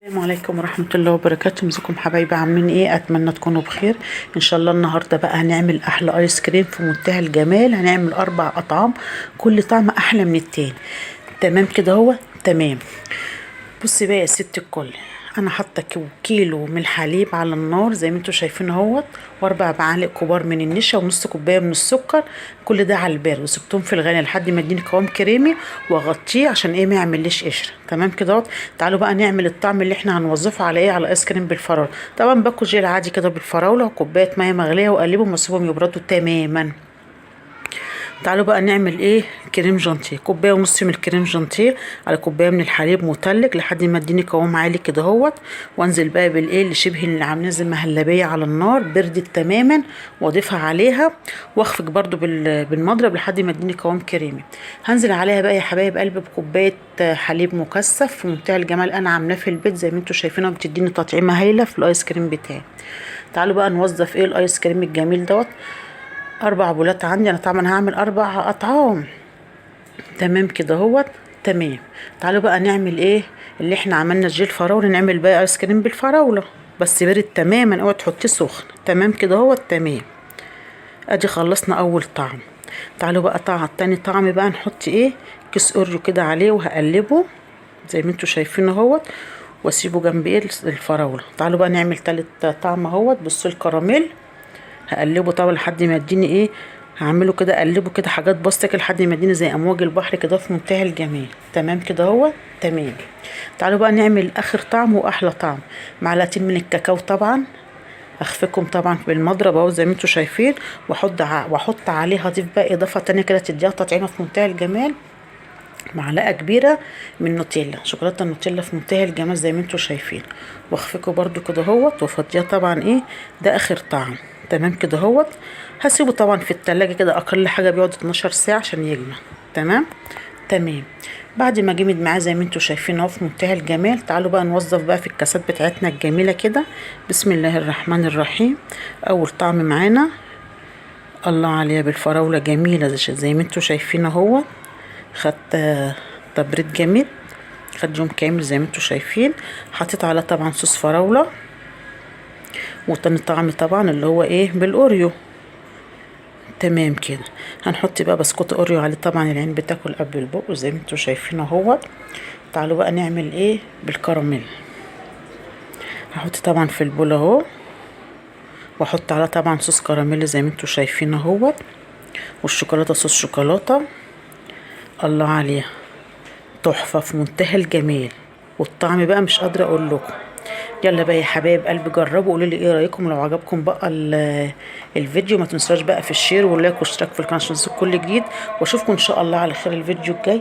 السلام عليكم ورحمة الله وبركاته. ازيكم حبايبي؟ عاملين ايه؟ اتمنى تكونوا بخير ان شاء الله. النهارده بقى هنعمل احلى ايس كريم في منتهى الجمال. هنعمل 4 اطعام، كل طعم احلى من التاني. تمام كده؟ هو تمام. بصي بقى يا ست الكل، انا حاطه كيلو من الحليب على النار زي ما انتم شايفين اهوت، و4 معالق كبار من النشا، ونص كوبايه من السكر. كل ده على البارد، وسبتهم في الغليان لحد ما يديني قوام كريمي، واغطيه عشان ايه؟ ما يعمليش قشره. تمام كده اهوت. تعالوا بقى نعمل الطعم اللي احنا هنوظفه على ايه؟ على ايس كريم بالفراوله. طبعا باكل جيل عادي كده بالفراوله، وكوبايه ميه مغليه، واقلبهم واسيبهم يبردوا تماما. تعالوا بقى نعمل ايه؟ كريم جانتيه. كوبايه ونص من الكريم جانتيه على كوبايه من الحليب متلج لحد ما اديني قوام عالي كده اهوت. وانزل بقى بالايه اللي شبه اللي عاملاه زي مهلبيه على النار، بردت تماما، واضيفها عليها، واخفق برده بالمضرب لحد ما اديني قوام كريمي. هنزل عليها بقى يا حبايب قلبي بكوبايه حليب مكثف في منتهى الجمال، انا عاملاه في البيت زي ما انتم شايفينها، بتديني تطعيمه هايله في الايس كريم بتاعي. تعالوا بقى نوظف ايه الايس كريم الجميل دوت. 4 بولات عندي انا، طبعا هعمل 4 اطعام. تمام كده اهوت. تمام. تعالوا بقى نعمل ايه اللي احنا عملنا الجيل فراوله، نعمل بقى ايس كريم بالفراوله، بس بارد تماما، اوعي تحطيه سخن. تمام كده اهوت. تمام. ادي خلصنا اول طعم. تعالوا بقى تاني طعم بقى نحط ايه؟ كيس اوريو كده عليه، وهقلبه زي ما انتوا شايفين اهوت، واسيبه جنب ايه؟ الفراوله. تعالوا بقى نعمل تالت طعم اهوت. بصوا الكراميل، هقلبه طبعا لحد ما يديني ايه؟ هعمله كده، اقلبه كده حاجات بسيطه لحد ما يديني زي امواج البحر كده في منتهى الجمال. تمام كده اهو. تمام. تعالوا بقى نعمل اخر طعم واحلى طعم. معلقتين من الكاكاو طبعا، اخفقهم طبعا بالمضرب اهو زي ما انتم شايفين، واحط عليه، هضيف بقى اضافه تانية كده تديها تطعيمه في منتهى الجمال. معلقه كبيره من نوتيلا، شوكولاته النوتيلا في منتهى الجمال زي ما انتم شايفين، واخفقه برده كده اهوت، وافضيها طبعا ايه؟ ده اخر طعم. تمام كده اهوت. هسيبه طبعا في التلاجة كده، اقل حاجه بيقعد 12 ساعه عشان يجمد. تمام. تمام. بعد ما جمد معاه زي ما انتم شايفين اهو في منتهى الجمال، تعالوا بقى نوظف بقى في الكاسات بتاعتنا الجميله كده. بسم الله الرحمن الرحيم. اول طعم معانا، الله عليها بالفراوله، جميله زي ما انتم شايفين اهو. خدت تبريد جامد، خد يوم كامل زي ما انتم شايفين. حطيت عليه طبعا صوص فراوله، وتاني طعم طبعا اللي هو ايه؟ بالاوريو. تمام كده. هنحط بقى بسكوت اوريو عليه، طبعا العين بتاكل قبل البق زي ما انتم شايفين اهوت. تعالوا بقى نعمل ايه؟ بالكراميل. هحط طبعا في البول اهو، واحط عليه طبعا صوص كراميل زي ما انتم شايفين اهوت، والشوكولاته صوص شوكولاته. الله عليها، تحفه في منتهى الجمال، والطعم بقى مش قادره اقول لكم. يلا بقى يا حبايب قلبي، جربوا قولوا لي ايه رايكم. لو عجبكم بقى الفيديو، ما تنساش بقى في الشير واللايك والاشتراك في القناه عشان تنسوا كل جديد. واشوفكم ان شاء الله على خير الفيديو الجاي.